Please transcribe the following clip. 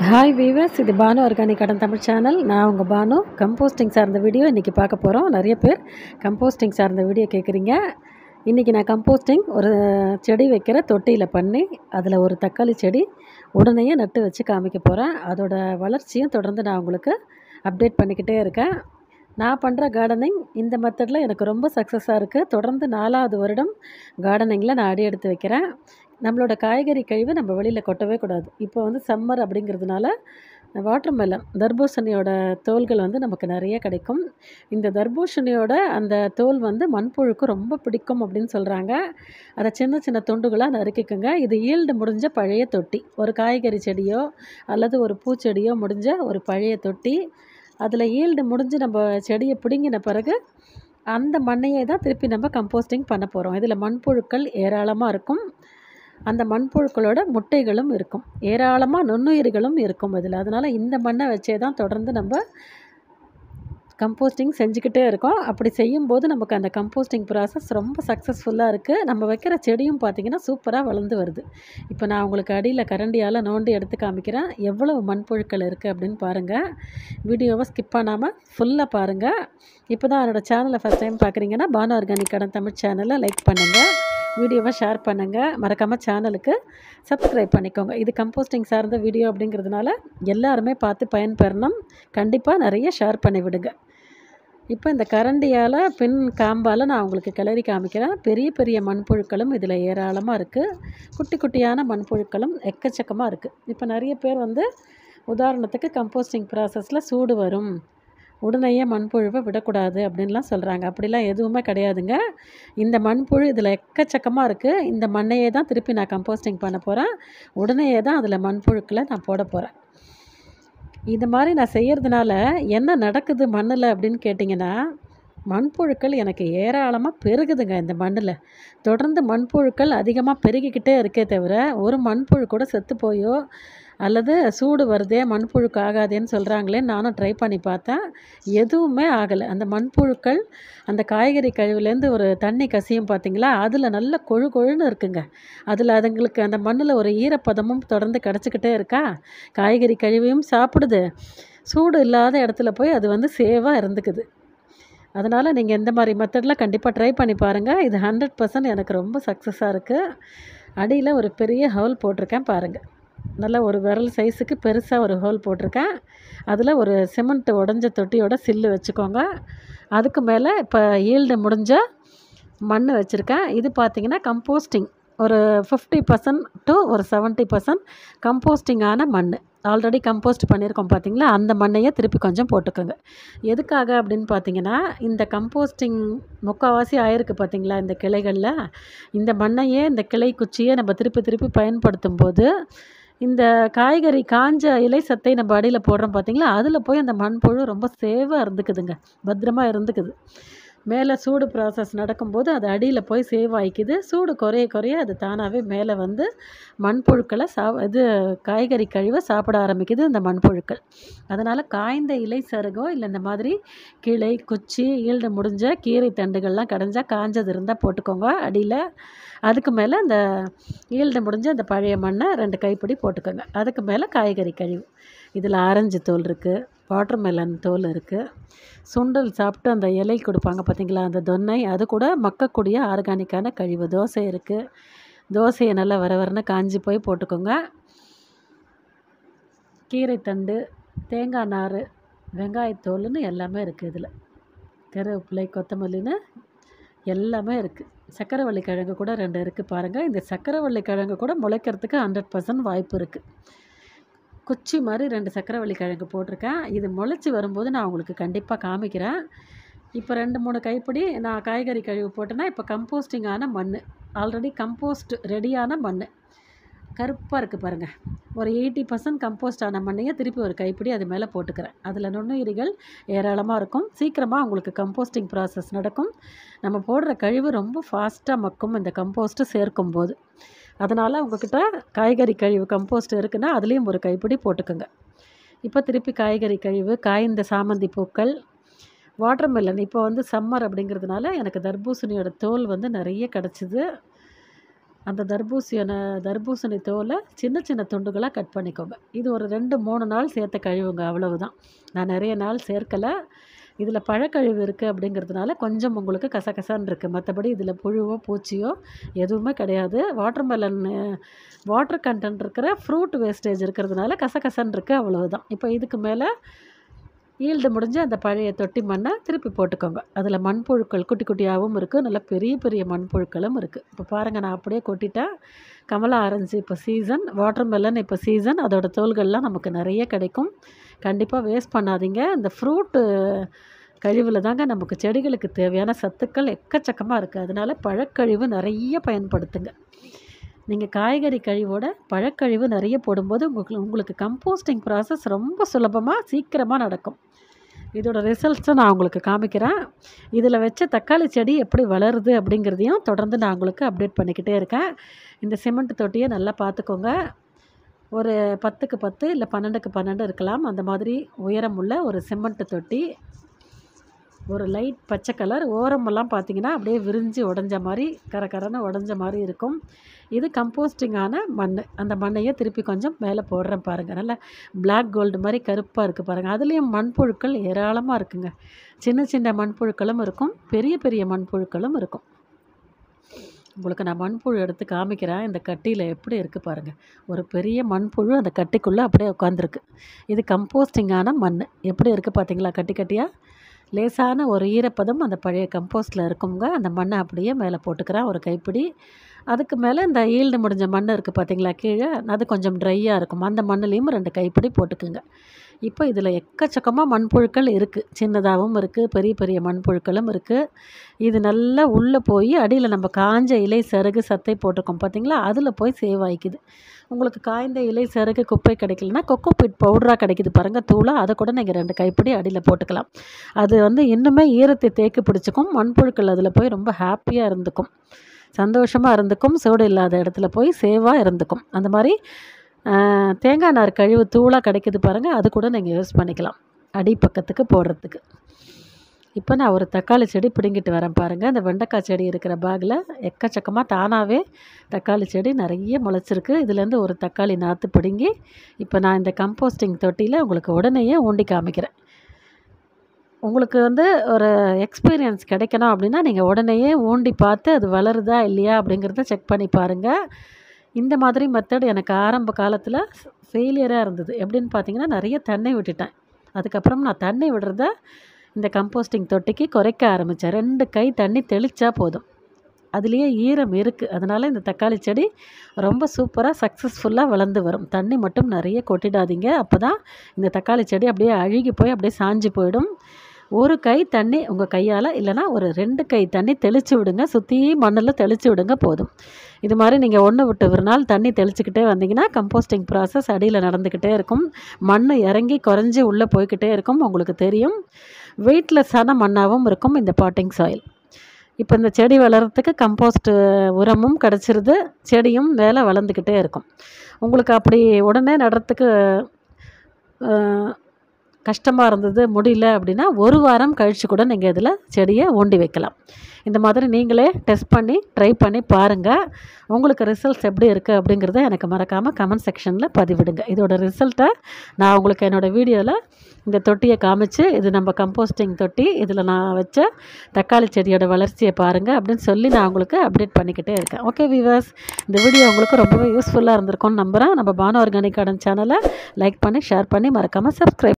Hi viewers, இது Banu organic garden Tamil channel. நான் உங்கள் பானு. கம்போஸ்டிங் சார்ந்த வீடியோ இன்றைக்கி பார்க்க போகிறோம். நிறைய பேர் கம்போஸ்டிங் சார்ந்த வீடியோ கேட்குறீங்க. இன்றைக்கி நான் கம்போஸ்டிங் ஒரு செடி வைக்கிற தொட்டியில் பண்ணி அதில் ஒரு தக்காளி செடி உடனேயே நட்டு வச்சு காமிக்க போகிறேன். அதோட வளர்ச்சியும் தொடர்ந்து நான் உங்களுக்கு அப்டேட் பண்ணிக்கிட்டே இருக்கேன். நான் பண்ணுற கார்டனிங் இந்த மெத்தடில் எனக்கு ரொம்ப சக்ஸஸாக இருக்குது. தொடர்ந்து 4வது வருடம் கார்டனிங்கில் நான் அடி எடுத்து வைக்கிறேன். நம்மளோட காய்கறி கழிவு நம்ம வெளியில் கொட்டவே கூடாது. இப்போ வந்து சம்மர் அப்படிங்கிறதுனால வாட்டர்மெலன் தர்பூசணியோட தோல்கள் வந்து நமக்கு நிறைய கிடைக்கும். இந்த தர்பூசணியோட அந்த தோல் வந்து மண்புழுக்கு ரொம்ப பிடிக்கும் அப்படின்னு சொல்கிறாங்க. அதை சின்ன சின்ன துண்டுகளாக நறுக்கிக்குங்க. இது ஈல்டு முடிஞ்ச பழைய தொட்டி, ஒரு காய்கறி செடியோ அல்லது ஒரு பூச்செடியோ முடிஞ்ச ஒரு பழைய தொட்டி. அதில் ஈல்டு முடிஞ்சு நம்ம செடியை பிடுங்கின பிறகு அந்த மண்ணையே தான் திருப்பி நம்ம கம்போஸ்டிங் பண்ண போகிறோம். இதில் மண்புழுக்கள் ஏராளமாக இருக்கும். அந்த மண்புழுக்களோட முட்டைகளும் இருக்கும். ஏராளமாக நுண்ணுயிர்களும் இருக்கும் இதில். அதனால் இந்த மண்ணை வச்சே தான் தொடர்ந்து நம்ம கம்போஸ்டிங் செஞ்சுக்கிட்டே இருக்கோம். அப்படி செய்யும்போது நமக்கு அந்த கம்போஸ்டிங் ப்ராசஸ் ரொம்ப சக்ஸஸ்ஃபுல்லாக இருக்குது. நம்ம வைக்கிற செடியும் பார்த்திங்கன்னா சூப்பராக வளர்ந்து வருது. இப்போ நான் உங்களுக்கு அடியில் கரண்டியால் நோண்டி எடுத்து காமிக்கிறேன். எவ்வளவு மண்புழுக்கள் இருக்குது அப்படின்னு பாருங்கள். வீடியோவை ஸ்கிப் பண்ணாமல் ஃபுல்லாக பாருங்கள். இப்போ தான் என்னோடய சேனலை ஃபஸ்ட் டைம் பார்க்குறீங்கன்னா பானு ஆர்கானிக் கார்டன் தமிழ் சேனலை லைக் பண்ணுங்கள், வீடியோவை ஷேர் பண்ணுங்கள், மறக்காமல் சேனலுக்கு சப்ஸ்கிரைப் பண்ணிக்கோங்க. இது கம்போஸ்டிங் சார்ந்த வீடியோ அப்படிங்கிறதுனால எல்லாருமே பார்த்து பயன்பெறணும். கண்டிப்பாக நிறைய ஷேர் பண்ணி விடுங்க. இப்போ இந்த கரண்டியால் பின் காம்பால் நான் உங்களுக்கு கிளறி காமிக்கிறேன். பெரிய பெரிய மண்புழுக்களும் இதில் ஏராளமாக இருக்குது. குட்டி குட்டியான மண்புழுக்களும் எக்கச்சக்கமாக இருக்குது. இப்போ நிறைய பேர் வந்து உதாரணத்துக்கு கம்போஸ்டிங் ப்ராசஸில் சூடு வரும், உடனேயே மண்புழுவை விடக்கூடாது அப்படின்லாம் சொல்கிறாங்க. அப்படிலாம் எதுவுமே கிடையாதுங்க. இந்த மண்புழு இதில் எக்கச்சக்கமாக இருக்குது. இந்த மண்ணையே தான் திருப்பி நான் கம்போஸ்டிங் பண்ண போகிறேன். உடனேயே தான் அதில் மண்புழுக்களை நான் போட போகிறேன். இது மாதிரி நான் செய்கிறதுனால என்ன நடக்குது மண்ணில் அப்படின்னு கேட்டிங்கன்னா, மண்புழுக்கள் எனக்கு ஏராளமாக பெருகுதுங்க. இந்த மண்ணில் தொடர்ந்து மண்புழுக்கள் அதிகமாக பெருகிக்கிட்டே இருக்கே தவிர ஒரு மண்புழு கூட செத்து போயோ அல்லது சூடு வருதே மண்புழுக்கு ஆகாதேன்னு சொல்கிறாங்களேன்னு நானும் ட்ரை பண்ணி பார்த்தேன். எதுவுமே ஆகலை. அந்த மண்புழுக்கள் அந்த காய்கறி கழிவுலேருந்து ஒரு தண்ணி கசியும் பார்த்திங்களா, அதில் நல்ல கொழு கொழுன்னு இருக்குங்க. அதில் அதுங்களுக்கு அந்த மண்ணில் ஒரு ஈரப்பதமும் தொடர்ந்து கிடச்சிக்கிட்டே இருக்கா. காய்கறி கழிவையும் சாப்பிடுது, சூடு இல்லாத இடத்துல போய் அது வந்து சேவாக இருந்துக்குது. அதனால் நீங்கள் இந்த மாதிரி மெத்தடில் கண்டிப்பாக ட்ரை பண்ணி பாருங்கள். இது 100% எனக்கு ரொம்ப சக்ஸஸாக இருக்குது. அடியில் ஒரு பெரிய ஹோல் போட்டிருக்கேன் பாருங்கள். நல்லா ஒரு விரல் சைஸுக்கு பெருசாக ஒரு ஹோல் போட்டிருக்கேன். அதில் ஒரு சிமெண்ட் உடஞ்ச தொட்டியோட சில்லு வச்சுக்கோங்க. அதுக்கு மேலே இப்போ ஈல்டு முடிஞ்ச மண் வச்சுருக்கேன். இது பார்த்திங்கன்னா கம்போஸ்டிங் ஒரு 50% டு ஒரு 70% கம்போஸ்டிங்கான மண். ஆல்ரெடி கம்போஸ்ட் பண்ணியிருக்கோம் பார்த்திங்களா, அந்த மண்ணையே திருப்பி கொஞ்சம் போட்டுக்கோங்க. எதுக்காக அப்படின்னு பார்த்திங்கன்னா, இந்த கம்போஸ்டிங் முக்கால்வாசி ஆயிருக்கு பார்த்திங்களா இந்த கிளைகளில். இந்த மண்ணையே இந்த கிளை குச்சியை நம்ம திருப்பி திருப்பி பயன்படுத்தும் போது இந்த காய்கறி காஞ்ச இலை சத்தை நம்ம அடியில் போடுறோம் பார்த்திங்களா, அதில் போய் அந்த மண்புழு ரொம்ப சேவாக இருந்துக்குதுங்க, பத்திரமா இருந்துக்குது. மேலே சூடு ப்ராசஸ் நடக்கும்போது அது அடியில் போய் சேவ் ஆகிக்குது. சூடு குறைய குறைய அது தானாகவே மேலே வந்து மண்புழுக்களை இது காய்கறி கழிவை சாப்பிட ஆரம்பிக்குது இந்த மண்புழுக்கள். அதனால் காய்ந்த இலை சருகோ இல்லை இந்த மாதிரி கிளை குச்சி ஈல்டு முடிஞ்ச கீரை தண்டுகள்லாம் கடைஞ்சால் காஞ்சது இருந்தால் போட்டுக்கோங்க அடியில். அதுக்கு மேலே இந்த ஈல்டு முடிஞ்ச அந்த பழைய மண்ணை 2 கைப்பிடி போட்டுக்கோங்க. அதுக்கு மேலே காய்கறி கழிவு. இதில் ஆரஞ்சு தோல் இருக்குது, வாட்டர்மெலன் தோல் இருக்குது, சுண்டல் சாப்பிட்டு அந்த இலை கொடுப்பாங்க பார்த்திங்களா அந்த தொன்னை, அது கூட மக்கக்கூடிய ஆர்கானிக்கான கழிவு. தோசை இருக்குது, தோசையை நல்லா வரவரன்னு காஞ்சி போய் போட்டுக்கோங்க. கீரை தண்டு, தேங்காய் நார், வெங்காயத்தோல்னு எல்லாமே இருக்குது இதில். கருவேப்பிலை, கொத்தமல்லின்னு எல்லாமே இருக்குது. சக்கரவள்ளி கிழங்கு கூட 2 இருக்குது பாருங்கள். இந்த சக்கரவள்ளி கிழங்கு கூட முளைக்கிறதுக்கு 100% வாய்ப்பு இருக்குது. குச்சி மாதிரி 2 சக்கரவள்ளி கிழங்கு போட்டிருக்கேன். இது முளைச்சி வரும்போது நான் உங்களுக்கு கண்டிப்பாக காமிக்கிறேன். இப்போ 2-3 கைப்பிடி நான் காய்கறி கழிவு போட்டேன்னா இப்போ கம்போஸ்டிங்கான மண், ஆல்ரெடி கம்போஸ்ட் ரெடியான மண் கருப்பாக இருக்குது பாருங்கள். ஒரு 80% கம்போஸ்ட் ஆன மண்ணையே திருப்பி ஒரு கைப்பிடி அது மேலே போட்டுக்கிறேன். அதில் நுண்ணுயிரிகள் ஏராளமாக இருக்கும். சீக்கிரமாக உங்களுக்கு கம்போஸ்டிங் ப்ராசஸ் நடக்கும். நம்ம போடுற கழிவு ரொம்ப ஃபாஸ்ட்டாக மக்கும் இந்த கம்போஸ்ட்டு சேர்க்கும் போது. அதனால் உங்கள்கிட்ட காய்கறி கழிவு கம்போஸ்ட் இருக்குன்னா அதுலேயும் ஒரு கைப்பிடி போட்டுக்கோங்க. இப்போ திருப்பி காய்கறி கழிவு, காய்ந்த சாமந்தி பூக்கள், வாட்டர்மெலன். இப்போ வந்து சம்மர் அப்படிங்கிறதுனால எனக்கு தர்பூசணியோட தோல் வந்து நிறைய கிடச்சிது. அந்த தர்பூசணி தோலை சின்ன சின்ன துண்டுகளாக கட் பண்ணிக்கோங்க. இது ஒரு 2-3 நாள் சேர்த்து கழுவுங்க, அவ்வளவுதான். நான் நிறைய நாள் சேர்க்கலை. இதில் பழக்கழிவு இருக்குது அப்படிங்கிறதுனால கொஞ்சம் உங்களுக்கு கசகசான்னு இருக்குது. மற்றபடி இதில் புழுவோ பூச்சியோ எதுவுமே கிடையாது. வாட்டர் கண்டென்ட் இருக்கிற ஃப்ரூட் வேஸ்டேஜ் இருக்கிறதுனால கசகசன்னு இருக்குது, அவ்வளவுதான். இப்போ இதுக்கு மேலே ஈல்டு முடிஞ்சு அந்த பழைய தொட்டி மண்ணை திருப்பி போட்டுக்கோங்க. அதில் மண்புழுக்கள் குட்டி குட்டியாகவும் இருக்குது, நல்ல பெரிய பெரிய மண்புழுக்களும் இருக்குது. இப்போ பாருங்கள், நான் அப்படியே கொட்டிட்டேன். கமலா ஆரஞ்சு இப்போ சீசன், வாட்டர் மெலன் இப்போ சீசன். அதோடய தோல்கள்லாம் நமக்கு நிறைய கிடைக்கும். கண்டிப்பாக வேஸ்ட் பண்ணாதீங்க. இந்த ஃப்ரூட்டு கழிவில் தாங்க நமக்கு செடிகளுக்கு தேவையான சத்துக்கள் எக்கச்சக்கமாக இருக்குது. அதனால் பழக்கழிவு நிறைய பயன்படுத்துங்க. நீங்கள் காய்கறி கழிவோட பழக்கழிவு நிறைய போடும்போது உங்களுக்கு கம்போஸ்டிங் ப்ராசஸ் ரொம்ப சுலபமாக சீக்கிரமாக நடக்கும். இதோட ரிசல்ட்ஸை நான் உங்களுக்கு காமிக்கிறேன். இதில் வச்ச தக்காளி செடி எப்படி வளருது அப்படிங்கிறதையும் தொடர்ந்து நான் உங்களுக்கு அப்டேட் பண்ணிக்கிட்டே இருக்கேன். இந்த சிமெண்ட் தொட்டியை நல்லா பார்த்துக்கோங்க. ஒரு 10க்கு 10 இல்லை 12க்கு 12 இருக்கலாம். அந்த மாதிரி உயரம் உள்ள ஒரு சிமெண்ட் தொட்டி. ஒரு லைட் பச்சை கலர். ஓரமெல்லாம் பார்த்திங்கன்னா அப்படியே விரிஞ்சு உடஞ்ச மாதிரி கரகரன்னு உடஞ்ச மாதிரி இருக்கும். இது கம்போஸ்டிங்கான மண். அந்த மண்ணையே திருப்பி கொஞ்சம் மேலே போடுறேன் பாருங்கள். நல்லா பிளாக் கோல்டு மாதிரி கருப்பாக இருக்குது பாருங்கள். அதுலேயும் மண்புழுக்கள் ஏராளமாக இருக்குங்க. சின்ன சின்ன மண்புழுக்களும் இருக்கும், பெரிய பெரிய மண்புழுக்களும் இருக்கும். உங்களுக்கு நான் மண்புழு எடுத்து காமிக்கிறேன். இந்த கட்டியில் எப்படி இருக்குது பாருங்கள். ஒரு பெரிய மண்புழு அந்த கட்டிக்குள்ளே அப்படியே உட்காந்துருக்கு. இது கம்போஸ்டிங்கான மண். எப்படி இருக்குது பார்த்தீங்களா, கட்டி கட்டியாக. லேசான ஒரு ஈரப்பதம் அந்த பழைய கம்போஸ்டில் இருக்குங்க. அந்த மண்ணை அப்படியே மேலே போட்டுக்கிறேன், ஒரு கைப்பிடி. அதுக்கு மேலே இந்த ஈல்டு முடிஞ்ச மண் இருக்குது பார்த்தீங்களா கீழே, அது கொஞ்சம் ட்ரையாக இருக்கும். அந்த மண்ணுலேயும் 2 கைப்பிடி போட்டுக்குங்க. இப்போ இதில் எக்கச்சக்கமாக மண்புழுக்கள் இருக்குது. சின்னதாகவும் இருக்குது, பெரிய பெரிய மண்புழுக்களும் இருக்குது. இது நல்லா உள்ளே போய் அடியில் நம்ம காஞ்ச இலை சருகு சத்தை போட்டிருக்கோம் பார்த்தீங்களா, அதில் போய் சேவ் ஆகிக்குது. உங்களுக்கு காய்ந்த இலை சருகு குப்பை கிடைக்கலனா கொக்கோ பீட் பவுடராக கிடைக்குது பாருங்கள், தூளாக. அதை கூட நீங்கள் 2 கைப்பிடி அடியில் போட்டுக்கலாம். அது இன்னுமே ஈரத்தை தேக்கி பிடிச்சிக்கும். மண்புழுக்கள் அதில் போய் ரொம்ப ஹாப்பியாக இருந்துக்கும், சந்தோஷமாக இருந்துக்கும். சூடு இல்லாத இடத்துல போய் சேவாக இருந்துக்கும். அந்த மாதிரி தேங்காய் நார் கழிவு தூளாக கிடைக்கிது பாருங்கள், அது கூட நீங்கள் யூஸ் பண்ணிக்கலாம் அடிப்பக்கத்துக்கு போடுறதுக்கு. இப்போ நான் ஒரு தக்காளி செடி பிடுங்கிட்டு வரேன் பாருங்கள். இந்த வெண்டைக்காய் செடி இருக்கிற பேக்கில் எக்கச்சக்கமாக தானாகவே தக்காளி செடி நிறைய முளைச்சிருக்கு. இதுலேருந்து ஒரு தக்காளி நாற்று பிடுங்கி இப்போ நான் இந்த கம்போஸ்டிங் தொட்டியில் உங்களுக்கு உடனேயே ஊண்டி காமிக்கிறேன். உங்களுக்கு ஒரு எக்ஸ்பீரியன்ஸ் கிடைக்கணும் அப்படின்னா நீங்கள் உடனேயே ஊண்டி பார்த்து அது வளருதா இல்லையா அப்படிங்கிறத செக் பண்ணி பாருங்கள். இந்த மாதிரி மெத்தட் எனக்கு ஆரம்ப காலத்தில் ஃபெயிலியராக இருந்தது. எப்படின்னு பார்த்தீங்கன்னா, நிறைய தண்ணி விட்டுட்டேன். அதுக்கப்புறம் நான் தண்ணி விடுறத இந்த கம்போஸ்டிங் தொட்டிக்கு குறைக்க ஆரம்பித்தேன். 2 கை தண்ணி தெளித்தா போதும். அதுலேயே ஈரம் இருக்குது. அதனால் இந்த தக்காளி செடி ரொம்ப சூப்பராக சக்ஸஸ்ஃபுல்லாக வளர்ந்து வரும். தண்ணி மட்டும் நிறைய கொட்டிடாதீங்க. அப்போ தான் இந்த தக்காளி செடி அப்படியே அழுகி போய் அப்படியே சாஞ்சு போயிடும். 1 கை தண்ணி உங்கள் கையால், இல்லைனா ஒரு 2 கை தண்ணி தெளித்து விடுங்க. சுற்றி மண்ணில் தெளித்து விடுங்க போதும். இது மாதிரி நீங்கள் 1 விட்டு ஒரு நாள் தண்ணி தெளிச்சுக்கிட்டே வந்தீங்கன்னா கம்போஸ்டிங் ப்ராசஸ் அடியில் நடந்துக்கிட்டே இருக்கும். மண் இறங்கி குறைஞ்சி உள்ளே போய்கிட்டே இருக்கும். உங்களுக்கு தெரியும், வெயிட்லெஸ்ஸான மண்ணாகவும் இருக்கும் இந்த பாட்டிங் சாயில். இப்போ இந்த செடி வளர்கிறதுக்கு கம்போஸ்ட் உரமும் கிடச்சிருது, செடியும் மேலே வளர்ந்துக்கிட்டே இருக்கும். உங்களுக்கு அப்படி உடனே நடுறதுக்கு கஷ்டமாக இருந்தது, முடியல அப்படின்னா 1 வாரம் கழித்து கூட நீங்கள் இதில் செடியை ஊண்டி வைக்கலாம். இந்த மாதிரி நீங்களே டெஸ்ட் பண்ணி ட்ரை பண்ணி பாருங்கள். உங்களுக்கு ரிசல்ட்ஸ் எப்படி இருக்குது அப்படிங்கிறத எனக்கு மறக்காமல் கமெண்ட் செக்ஷனில் பதிவிடுங்க. இதோட ரிசல்ட்டை நான் உங்களுக்கு என்னோடய வீடியோவில் இந்த தொட்டியை காமிச்சு, இது நம்ம கம்போஸ்டிங் தொட்டி, இதில் நான் வச்ச தக்காளி செடியோட வளர்ச்சியை பாருங்கள் அப்படின்னு சொல்லி நான் உங்களுக்கு அப்டேட் பண்ணிக்கிட்டே இருக்கேன். ஓகே வியூவர்ஸ், இந்த வீடியோ உங்களுக்கு ரொம்பவே யூஸ்ஃபுல்லாக இருந்திருக்கும்னு நம்புகிறேன். நம்ம பானு ஆர்கானிக் கார்டன் சேனலை லைக் பண்ணி ஷேர் பண்ணி மறக்காமல் சப்ஸ்கிரைப்